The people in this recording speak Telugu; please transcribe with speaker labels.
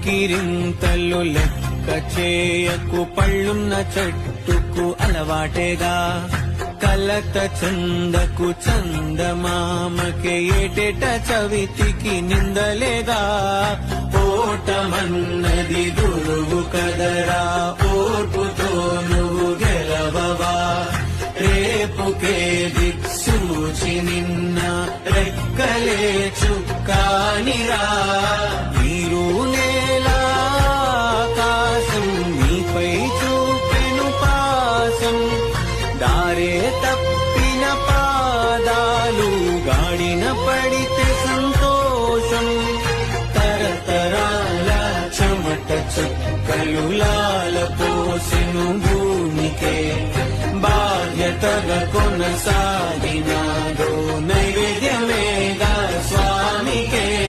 Speaker 1: కేరింతలు లెక్క చేయకు, పళ్ళున్న చెట్టుకు అలవాటేగా. కలత చందకు చందమామకే ఏటేట చవితికి నిందలేగా. ఓటమన్నది గురువు కదరా, ఓర్పుతో నువ్వు గెలవవా. రేపుకే దిక్సూచి నిన్న రెక్కలే చుక్కానిరా. నీరు నేల ఆకాశం నీపై చూపెను పాసం. దారే తప్పిన పాదాలు గాడిన పడితే సంతోషం. తరతరాల చెమట చుక్కలు లాల పోసెను భూమికే. బాధ్యతగా కొనసాగిన